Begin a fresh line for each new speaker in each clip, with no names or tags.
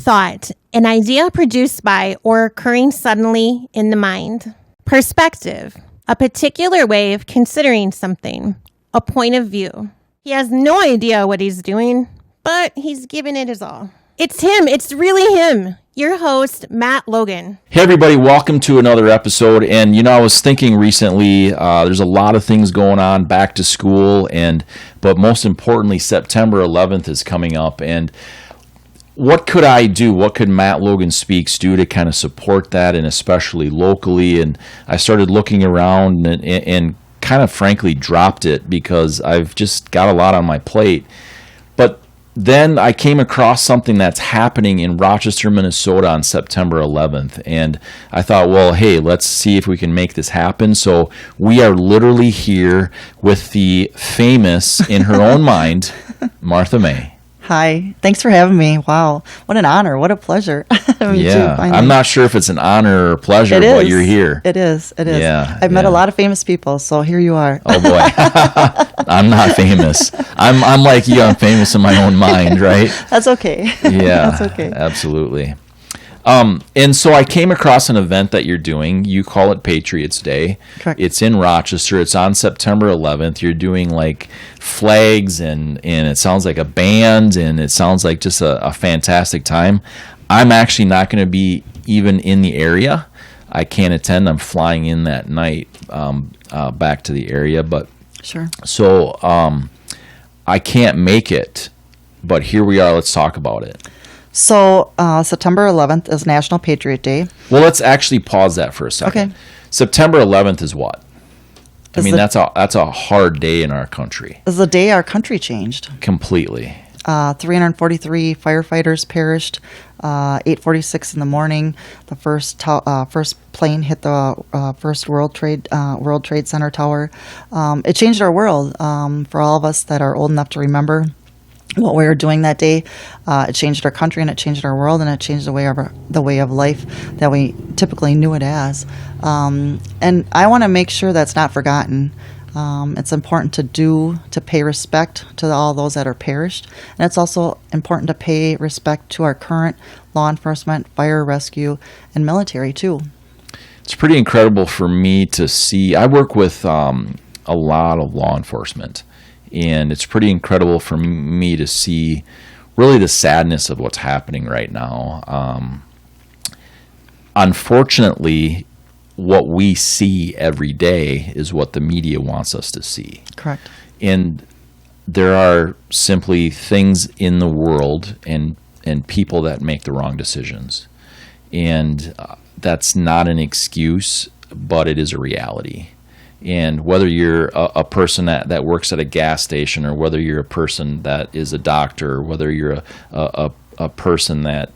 thought, an idea produced by or occurring suddenly in the mind. Perspective, a particular way of considering something, a point of view. He has no idea what he's doing, but he's giving it his all. It's him. It's really him. Your host, Matt Logan.
Hey, everybody. Welcome to another episode. And, I was thinking recently, there's a lot of things going on back to school, but most importantly, September 11th is coming up. And what could I do? What could Matt Logan Speaks do to kind of support that, and especially locally? And I started looking around and kind of frankly dropped it because I've just got a lot on my plate. But then I came across something that's happening in Rochester, Minnesota on September 11th. And I thought, well, hey, let's see if we can make this happen. So we are literally here with the famous, in her own mind, Marthamae.
Hi. Thanks for having me. Wow. What an honor. What a pleasure.
I'm not sure if it's an honor or pleasure, but you're here.
It is.
Yeah,
I've met a lot of famous people, so here you are.
Oh, boy. I'm not famous. I'm like you. I'm famous in my own mind, right?
That's okay.
Yeah.
That's okay.
Absolutely. And so I came across an event that you're doing. You call it Patriots Day.
Correct.
It's in Rochester. It's on September 11th. You're doing like flags and it sounds like a band, and it sounds like just a fantastic time. I'm actually not going to be even in the area. I can't attend. I'm flying in that night back to the area. But
sure.
So I can't make it, but here we are. Let's talk about it.
So September 11th is National Patriot Day.
Well, let's actually pause that for a second.
Okay.
September 11th is what? That's a hard day in our country.
Is the day our country changed.
Completely.
343 firefighters perished. 8:46 in the morning, the first plane hit the first World Trade Center tower. It changed our world. For all of us that are old enough to remember what we were doing that day, it changed our country, and it changed our world, and it changed the way of life that we typically knew it as. And I want to make sure that's not forgotten. It's important to pay respect to all those that are perished, and it's also important to pay respect to our current law enforcement, fire, rescue, and military too.
It's pretty incredible for me to see. I work with a lot of law enforcement. And it's pretty incredible for me to see really the sadness of what's happening right now. Unfortunately, what we see every day is what the media wants us to see.
Correct.
And there are simply things in the world and people that make the wrong decisions. And that's not an excuse, but it is a reality. And whether you're a person that works at a gas station, or whether you're a person that is a doctor, or whether you're a person that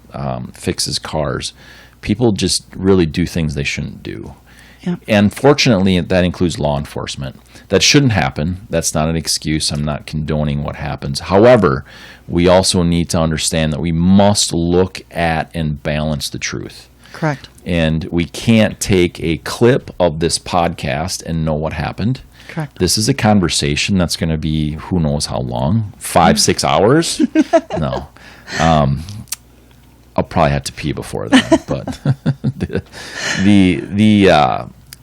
fixes cars, people just really do things they shouldn't do.
Yeah.
And fortunately, that includes law enforcement. That shouldn't happen. That's not an excuse. I'm not condoning what happens. However, we also need to understand that we must look at and balance the truth.
Correct.
And we can't take a clip of this podcast and know what happened.
Correct.
This is a conversation that's going to be who knows how long, 5-6 hours? No. I'll probably have to pee before that. But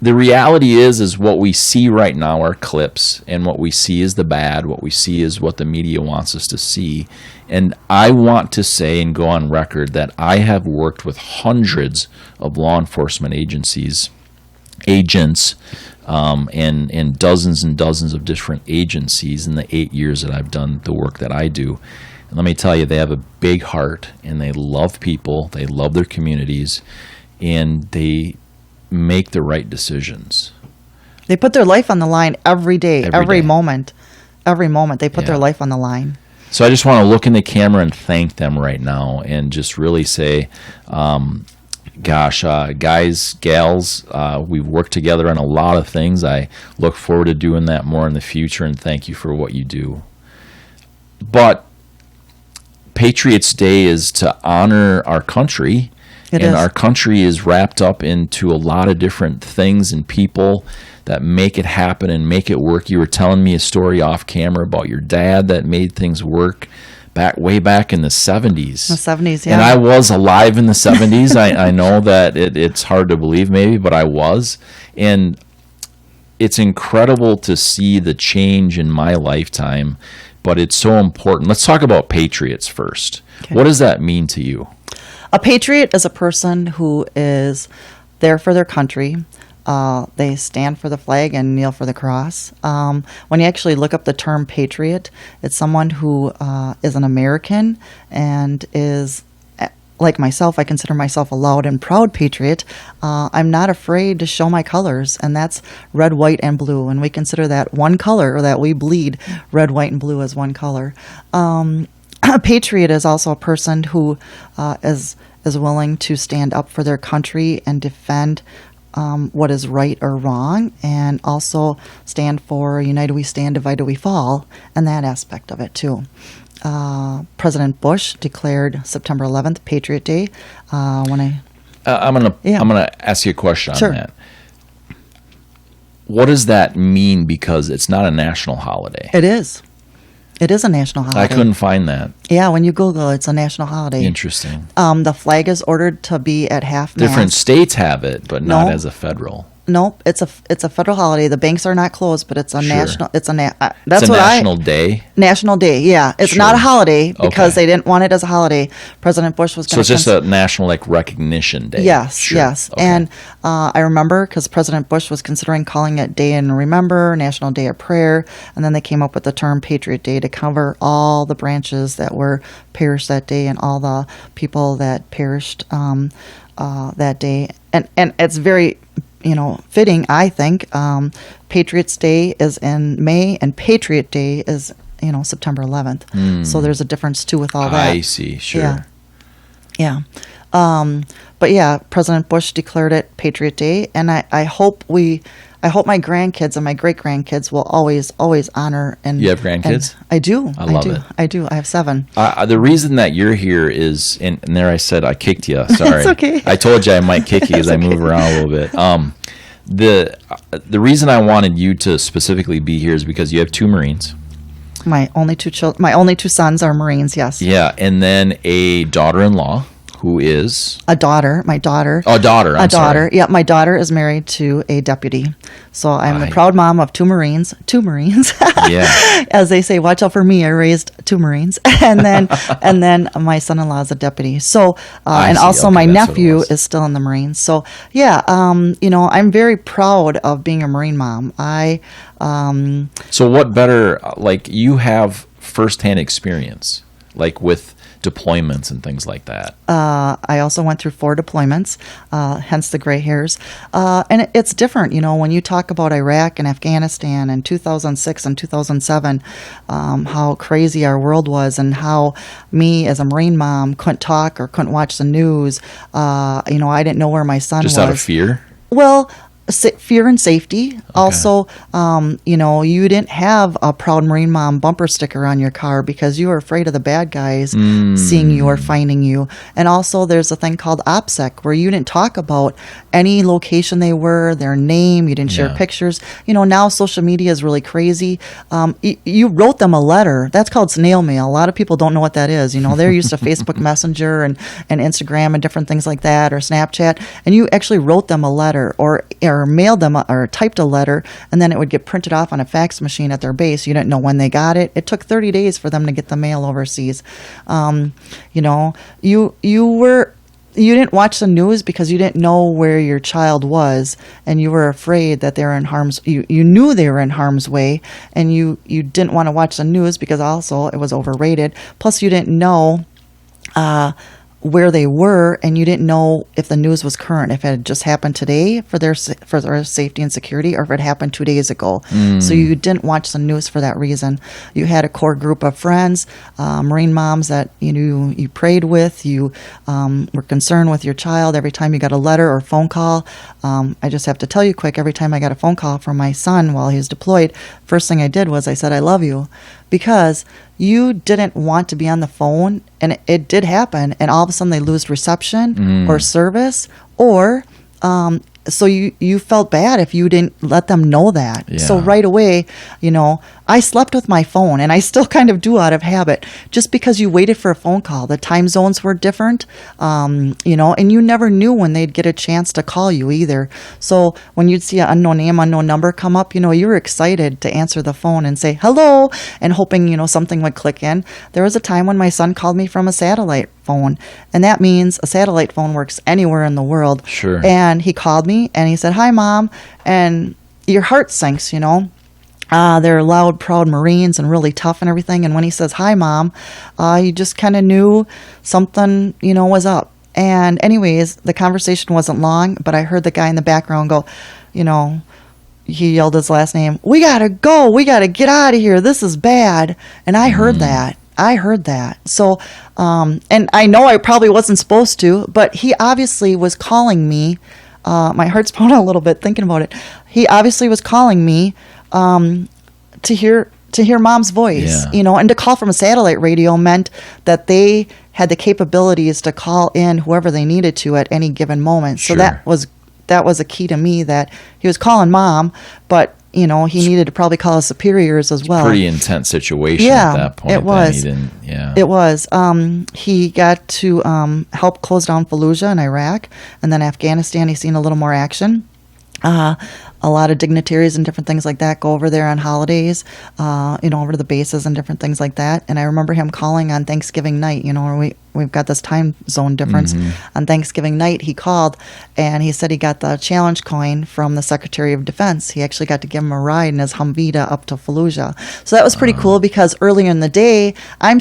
the reality is what we see right now are clips, and what we see is the bad. What we see is what the media wants us to see. And I want to say and go on record that I have worked with hundreds of law enforcement agents, and dozens of different agencies in the 8 years that I've done the work that I do. And let me tell you, they have a big heart, and they love people, they love their communities, and they make the right decisions.
They put their life on the line every day, every
day.
moment they put their life on the line.
So I just want to look in the camera and thank them right now, and just really say, guys, gals, we've worked together on a lot of things. I look forward to doing that more in the future, and thank you for what you do. But Patriots Day is to honor our country. Our country is wrapped up into a lot of different things and people that make it happen and make it work. You were telling me a story off camera about your dad that made things work way back in the 70s.
The 70s, yeah.
And I was alive in the 70s. I know that it's hard to believe maybe, but I was. And it's incredible to see the change in my lifetime, but it's so important. Let's talk about patriots first. Okay. What does that mean to you?
A patriot is a person who is there for their country. They stand for the flag and kneel for the cross. When you actually look up the term patriot, it's someone who is an American and is, like myself, I consider myself a loud and proud patriot. I'm not afraid to show my colors, and that's red, white, and blue. And we consider that one color, or that we bleed red, white, and blue as one color. A patriot is also a person who is willing to stand up for their country and defend what is right or wrong, and also stand for united we stand, divided we fall, and that aspect of it too. President Bush declared September 11th Patriot Day. I'm gonna ask you a question on that.
What does that mean? Because it's not a national holiday.
It is. It is a national holiday.
I couldn't find that.
Yeah, when you Google, it's a national holiday.
Interesting.
The flag is ordered to be at half-mast.
Different states have it, but not as a federal.
Nope, it's a federal holiday. The banks are not closed, but it's a national. It's a
national day.
National day, yeah. It's not a holiday because they didn't want it as a holiday. President Bush was going to.
So it's just a national recognition day.
Yes, yes. Okay. And I remember because President Bush was considering calling it Day and Remember, National Day of Prayer, and then they came up with the term Patriot Day to cover all the branches that were perished that day and all the people that perished that day. And it's very fitting, I think. Patriots Day is in May, and Patriot Day is, September 11th. So there's a difference, too, with all that.
I see, sure.
Yeah. But, yeah, President Bush declared it Patriot Day, and I hope my grandkids and my great-grandkids will always honor and...
You have grandkids?
I do.
I love it.
I do. I have 7.
The reason that you're here is, and there I said I kicked you. Sorry.
It's okay.
I told you I might kick you because I move around a little bit. The reason I wanted you to specifically be here is because you have 2 Marines.
My only 2 sons are Marines, yes.
Yeah, and then a daughter-in-law. Who is?
A daughter. My daughter.
Oh, daughter. I'm sorry.
Yeah, my daughter is married to a deputy. So I'm the proud mom of 2 Marines. 2 Marines.
Yeah.
As they say, watch out for me. I raised 2 Marines. And then my son-in-law is a deputy. So, and also my nephew is still in the Marines. So, yeah, I'm very proud of being a Marine mom.
So what better, you have firsthand experience, with deployments and things like that.
I also went through 4 deployments, hence the gray hairs. And it's different, when you talk about Iraq and Afghanistan and 2006 and 2007, how crazy our world was and how me as a Marine mom couldn't talk or couldn't watch the news. I didn't know where my son was.
Just out of fear?
Well, fear and safety. Okay. Also, you didn't have a Proud Marine Mom bumper sticker on your car because you were afraid of the bad guys seeing you or finding you. And also, there's a thing called OPSEC where you didn't talk about any location they were, their name. You didn't share pictures. Now social media is really crazy. You wrote them a letter. That's called snail mail. A lot of people don't know what that is. They're used to Facebook Messenger and Instagram and different things like that, or Snapchat. And you actually wrote them a letter or mailed them or typed a letter, and then it would get printed off on a fax machine at their base. You didn't know when they got it. It took 30 days for them to get the mail overseas. You didn't watch the news because you didn't know where your child was, and you were afraid that they were in you knew they were in harm's way, and you didn't want to watch the news because also it was overrated. Plus you didn't know where they were, and you didn't know if the news was current, if it had just happened today for their safety and security, or if it happened 2 days ago. So you didn't watch the news for that reason. You had a core group of friends, Marine moms that you prayed with. You were concerned with your child every time you got a letter or phone call. I just have to tell you quick, every time I got a phone call from my son while he was deployed, first thing I did was I said, I love you. Because you didn't want to be on the phone, and it did happen, and all of a sudden they lose reception or service, or so you felt bad if you didn't let them know that.
Yeah.
So right away, I slept with my phone, and I still kind of do out of habit, just because you waited for a phone call. The time zones were different, and you never knew when they'd get a chance to call you either. So when you'd see an unknown name, unknown number come up, you were excited to answer the phone and say hello, and hoping, something would click in. There was a time when my son called me from a satellite phone, and that means a satellite phone works anywhere in the world.
Sure.
And he called me and he said, "Hi, Mom," and your heart sinks, they're loud, proud Marines and really tough and everything. And when he says, "Hi, Mom," you just kind of knew something, was up. And anyways, the conversation wasn't long, but I heard the guy in the background go, he yelled his last name, "We got to go. We got to get out of here. This is bad." And I heard that. So, and I know I probably wasn't supposed to, but he obviously was calling me. My heart's pounding a little bit thinking about it. He obviously was calling me to hear Mom's voice, and to call from a satellite radio meant that they had the capabilities to call in whoever they needed to at any given moment.
Sure.
So that was a key to me, that he was calling Mom, but he needed to probably call his superiors as well.
Pretty intense situation at that point.
It was. It was. He got to help close down Fallujah in Iraq, and then Afghanistan. He's seen a little more action. A lot of dignitaries and different things like that go over there on holidays, over to the bases and different things like that. And I remember him calling on Thanksgiving night, where we've got this time zone difference. On Thanksgiving night, he called, and he said he got the challenge coin from the Secretary of Defense. He actually got to give him a ride in his Humvee up to Fallujah. So that was pretty cool, because earlier in the day, I'm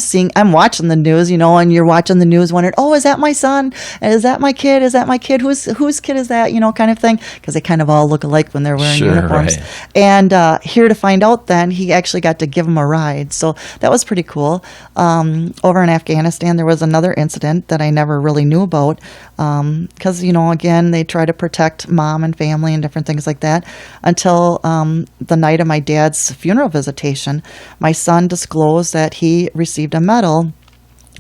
watching the news, and you're watching the news wondering, oh, is that my son? Is that my kid? Is that my kid? Whose kid is that? Kind of thing, because they kind of all look alike when they're wearing uniforms.
Right.
And here to find out, then he actually got to give him a ride. So that was pretty cool. Over in Afghanistan, there was another incident that I never really knew about, because again, they try to protect Mom and family and different things like that, until the night of my dad's funeral visitation. My son disclosed that he received a medal.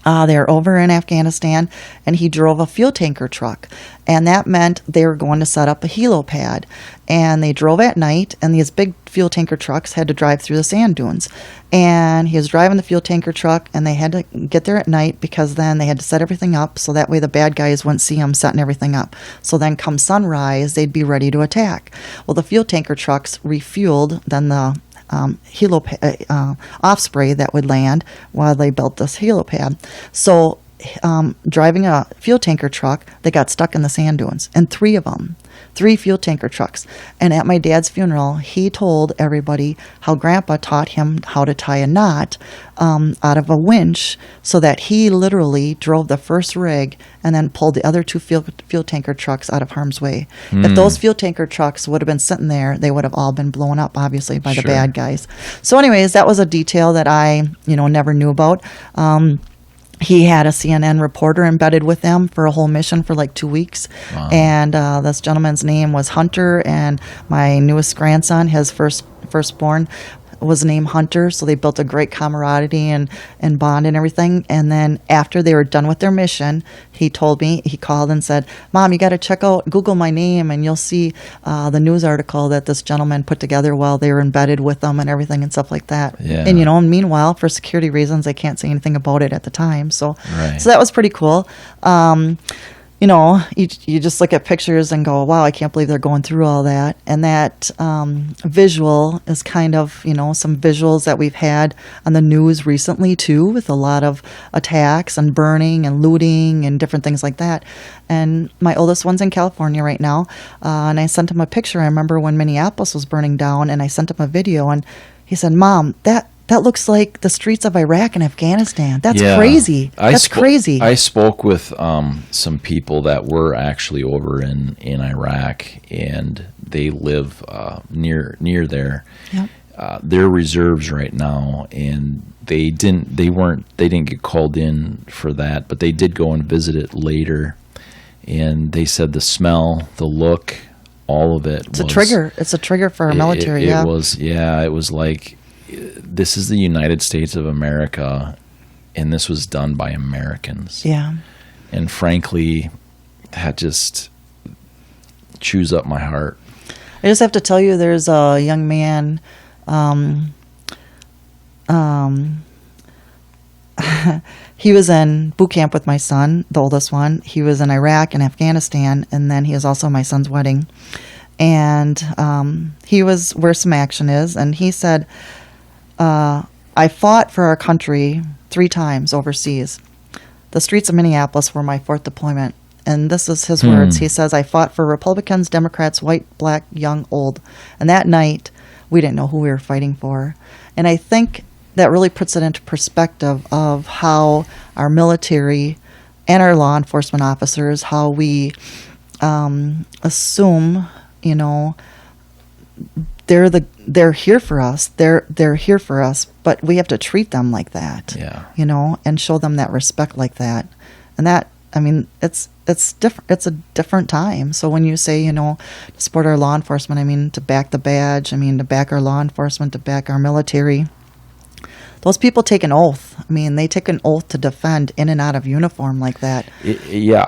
They're over in Afghanistan, and he drove a fuel tanker truck, and that meant they were going to set up a helipad. And they drove at night, and these big fuel tanker trucks had to drive through the sand dunes. And he was driving the fuel tanker truck, and they had to get there at night, because then they had to set everything up, so that way the bad guys wouldn't see them setting everything up. So then come sunrise, they'd be ready to attack. Well, the fuel tanker trucks refueled, then the off spray that would land while they built this helipad. So driving a fuel tanker truck, they got stuck in the sand dunes, and 3 fuel tanker trucks. And at my dad's funeral, he told everybody how Grandpa taught him how to tie a knot out of a winch, so that he literally drove the first rig and then pulled the other 2 fuel tanker trucks out of harm's way. If those fuel tanker trucks would have been sitting there, they would have all been blown up, obviously, by the bad guys. So anyways, that was a detail that I, never knew about. He had a CNN reporter embedded with them for a whole mission for like 2 weeks. Wow. And this gentleman's name was Hunter, and my newest grandson, his firstborn, was named Hunter. So they built a great camaraderie and bond and everything. And then after they were done with their mission, he told me, he called and said, "Mom, you got to Google my name, and you'll see the news article that this gentleman put together while they were embedded with them and everything and stuff like that."
Yeah.
And, meanwhile, for security reasons, they can't say anything about it at the time. So that was pretty cool. You just look at pictures and go, wow, I can't believe they're going through all that. And that visual is kind of, some visuals that we've had on the news recently, too, with a lot of attacks and burning and looting and different things like that. And my oldest one's in California right now, and I sent him a picture. I remember when Minneapolis was burning down, and I sent him a video, and he said, "Mom, that looks like the streets of Iraq and Afghanistan. That's crazy. That's crazy."
I spoke with some people that were actually over in Iraq, and they live near there. Yep. They're reserves right now, and they didn't get called in for that, but they did go and visit it later, and they said the smell, the look, all of it.
It's a trigger. It's a trigger for our military.
It was like, this is the United States of America, and this was done by Americans.
Yeah.
And frankly, that just, chews up my heart.
I just have to tell you, there's a young man. He was in boot camp with my son, the oldest one. He was in Iraq and Afghanistan, and then he was also my son's wedding. And he was where some action is, and he said, I fought for our country 3 times overseas. The streets of Minneapolis were my 4th deployment. And this is his words. He says, I fought for Republicans, Democrats, white, black, young, old. And that night, we didn't know who we were fighting for. And I think that really puts it into perspective of how our military and our law enforcement officers, how we assume, they're here for us. They're here for us, but we have to treat them like that.
Yeah.
And show them that respect like that. And that, it's different. It's a different time. So when you say, to support our law enforcement, to back the badge, to back our law enforcement, to back our military, those people take an oath. They take an oath to defend in and out of uniform like that.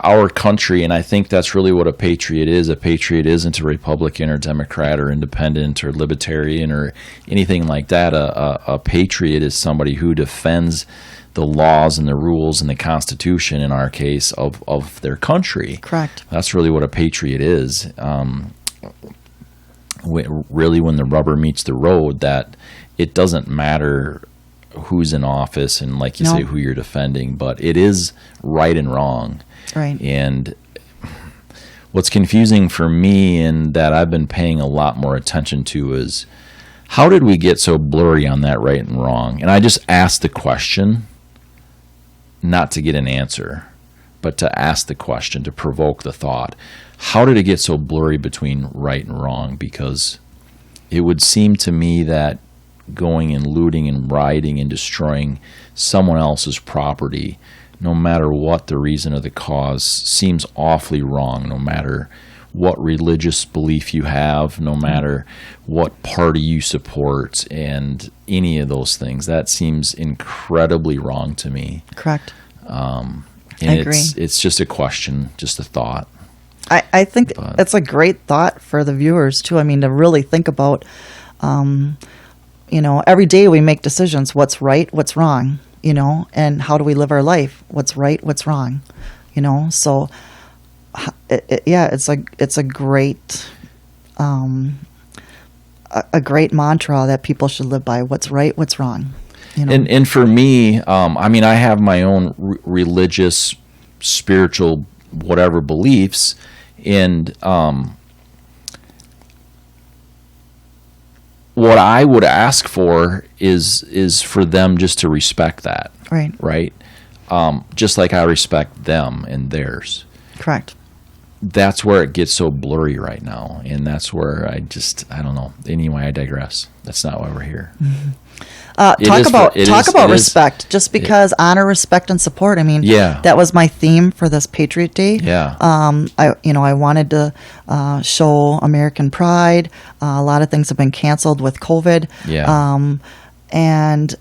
Our country, and I think that's really what a patriot is. A patriot isn't a Republican or Democrat or independent or libertarian or anything like that. A patriot is somebody who defends the laws and the rules and the Constitution, in our case, of their country.
Correct.
That's really what a patriot is. Really, when the rubber meets the road, that it doesn't matter who's in office and, like you say, who you're defending, but it is right and wrong.
Right.
And what's confusing for me, and that I've been paying a lot more attention to, is how did we get so blurry on that right and wrong? And I just asked the question, not to get an answer, but to ask the question, to provoke the thought. How did it get so blurry between right and wrong? Because it would seem to me that going and looting and rioting and destroying someone else's property, no matter what the reason or the cause, seems awfully wrong, no matter what religious belief you have, no matter what party you support, and any of those things. That seems incredibly wrong to me.
Correct.
And
I agree.
It's just a question, just a thought.
I think it's a great thought for the viewers, too. To really think about, every day we make decisions. What's right, what's wrong, and how do we live our life? What's right, what's wrong, So, it's a great, a great mantra that people should live by. What's right, what's wrong.
And for me, I have my own religious, spiritual, whatever beliefs, and what I would ask for is for them just to respect that. Right. Just like I respect them and theirs.
Correct.
That's where it gets so blurry right now, and that's where I don't know. Anyway, I digress. That's not why we're here.
Mm-hmm. Talk about respect. Just because honor, respect, and support. That was my theme for this Patriot Day.
Yeah.
I wanted to show American pride. A lot of things have been canceled with COVID.
Yeah.
And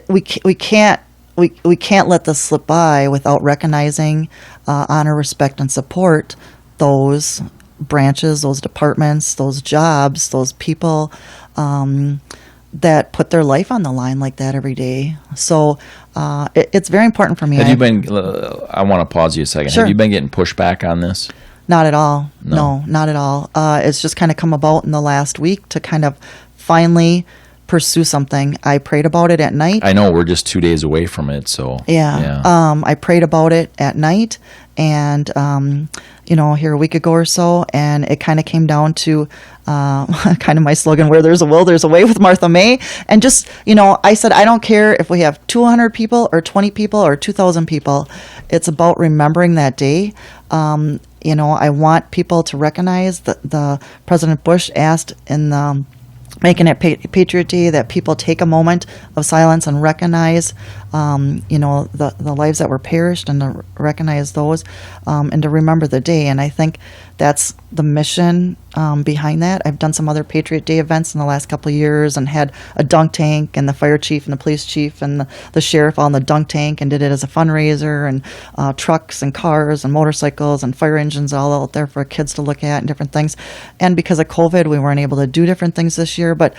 we can't let this slip by without recognizing honor, respect, and support those branches, those departments, those jobs, those people that put their life on the line like that every day. So it's very important for me.
Have you been, I want to pause you a second.
Sure.
Have you been getting pushback on this?
Not at all. No, not at all. It's just kind of come about in the last week to kind of finally pursue something. I prayed about it at night.
I know we're just 2 days away from it, so.
Yeah. I prayed about it at night, and here a week ago or so, and it kind of came down to kind of my slogan, where there's a will, there's a way, with Marthamae. And just, I said, I don't care if we have 200 people or 20 people or 2,000 people. It's about remembering that day. I want people to recognize that the President Bush asked in the Making It Patriot Day that people take a moment of silence and recognize, the lives that were perished, and to recognize those, and to remember the day. And I think that's the mission behind that. I've done some other Patriot Day events in the last couple of years and had a dunk tank and the fire chief and the police chief and the sheriff on the dunk tank and did it as a fundraiser, and trucks and cars and motorcycles and fire engines all out there for kids to look at and different things. And because of COVID, we weren't able to do different things this year, but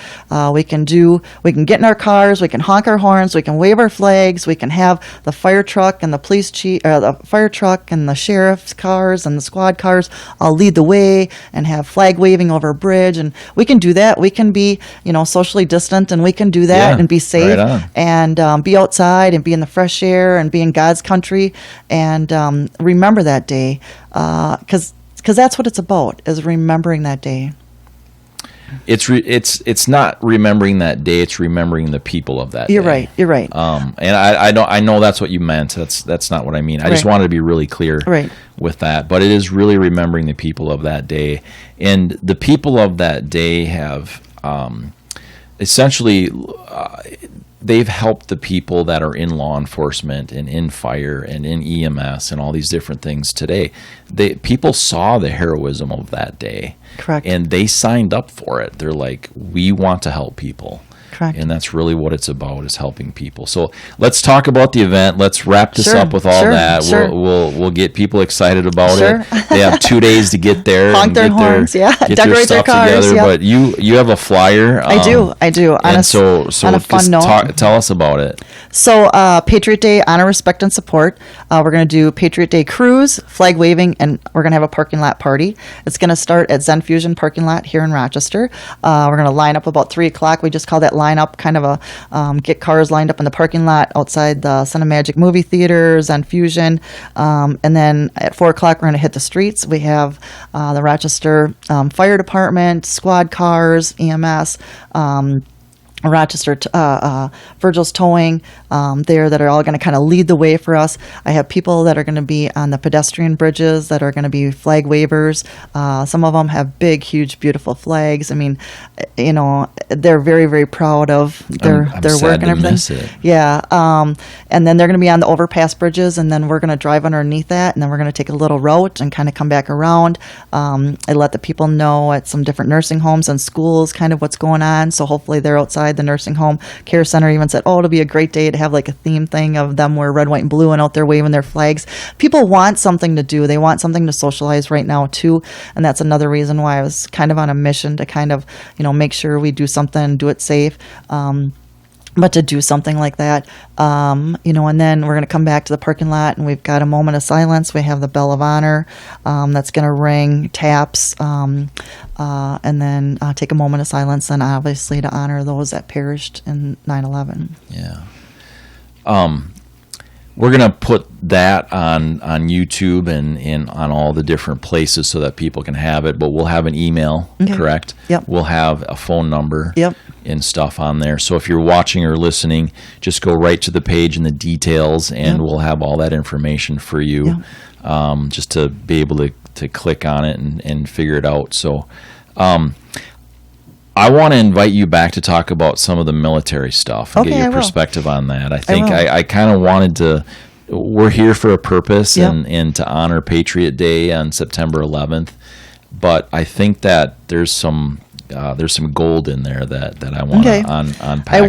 we can get in our cars, we can honk our horns, we can wave our flags, we can have the fire truck and the police chief, the fire truck and the sheriff's cars and the squad cars all lead the way and have flag waving over a bridge, and we can do that. We can be, socially distant, and we can do that and be safe,
right
and be outside and be in the fresh air and be in God's country, and remember that day, because that's what it's about, is remembering that day.
It's not remembering that day. It's remembering the people of that day.
You're right.
And I know that's what you meant. That's not what I mean. I just wanted to be really clear with that. But it is really remembering the people of that day, and the people of that day have essentially. They've helped the people that are in law enforcement and in fire and in EMS and all these different things today. People saw the heroism of that day.
Correct.
And they signed up for it. They're like, we want to help people.
Correct.
And that's really what it's about, is helping people. So let's talk about the event. Let's wrap this up with all that. We'll get people excited about it. They have 2 days to get there.
Honk their horns,
get
decorate
their stuff
their cars,
together. But you have a flyer.
I do.
On a fun note. Tell us about it.
So Patriot Day, honor, respect, and support. We're going to do Patriot Day cruise, flag waving, and we're going to have a parking lot party. It's going to start at Zen Fusion parking lot here in Rochester. We're going to line up about 3 o'clock. We just call that line up, kind of a get cars lined up in the parking lot outside the Cinemagic movie theater, Zen Fusion. And then at 4 o'clock, we're going to hit the streets. We have the Rochester Fire Department, squad cars, EMS, Rochester, Virgil's Towing, there, that are all going to kind of lead the way for us. I have people that are going to be on the pedestrian bridges that are going to be flag wavers. Some of them have big, huge, beautiful flags. I mean, they're very, very proud of their work and everything.
Miss it.
Yeah. And then they're going to be on the overpass bridges, and then we're going to drive underneath that, and then we're going to take a little route and kind of come back around. I let the people know at some different nursing homes and schools kind of what's going on. So hopefully they're outside the nursing home. Care Center even said, it'll be a great day to have like a theme thing of them wear red, white, and blue and out there waving their flags. People want something to do. They want something to socialize right now too. And that's another reason why I was kind of on a mission to kind of, make sure we do something, do it safe. But to do something like that, and then we're going to come back to the parking lot, and we've got a moment of silence. We have the Bell of Honor that's going to ring, taps, and then take a moment of silence, and obviously to honor those that perished in 9/11.
Yeah. We're going to put that on YouTube and on all the different places so that people can have it, but we'll have an email, correct?
Yep.
We'll have a phone number and stuff on there. So if you're watching or listening, just go right to the page in the details, and we'll have all that information for you, just to be able to click on it and figure it out. So I want to invite you back to talk about some of the military stuff and get your perspective on that. I think I kind of wanted to. We're here for a purpose and to honor Patriot Day on September 11th, but I think that there's some gold in there that I want to unpack.
I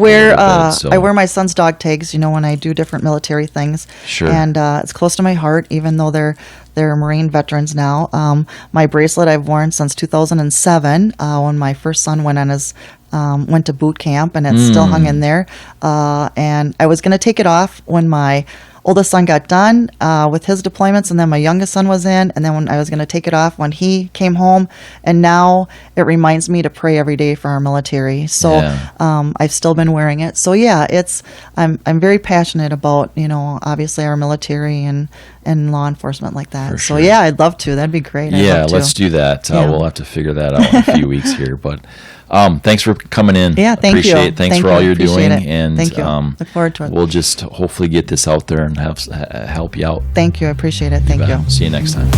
wear my son's dog tags, when I do different military things.
Sure.
And it's close to my heart, even though they're Marine veterans now. My bracelet I've worn since 2007, when my first son went to boot camp, and it's still hung in there. And I was going to take it off when my oldest son got done with his deployments, and then my youngest son was in, and then when I was going to take it off when he came home, and now it reminds me to pray every day for our military. So I've still been wearing it. So I'm very passionate about obviously our military and law enforcement like that.
Sure.
So I'd love to. That'd be great.
Let's do that. We'll have to figure that out in a few weeks here, but. Thanks for coming in.
Yeah, thank you.
Appreciate it. Thanks for all you're doing.
And thank you. Look forward to it.
We'll just hopefully get this out there and help you out.
Thank you. I appreciate it. Thank you.
See you next time.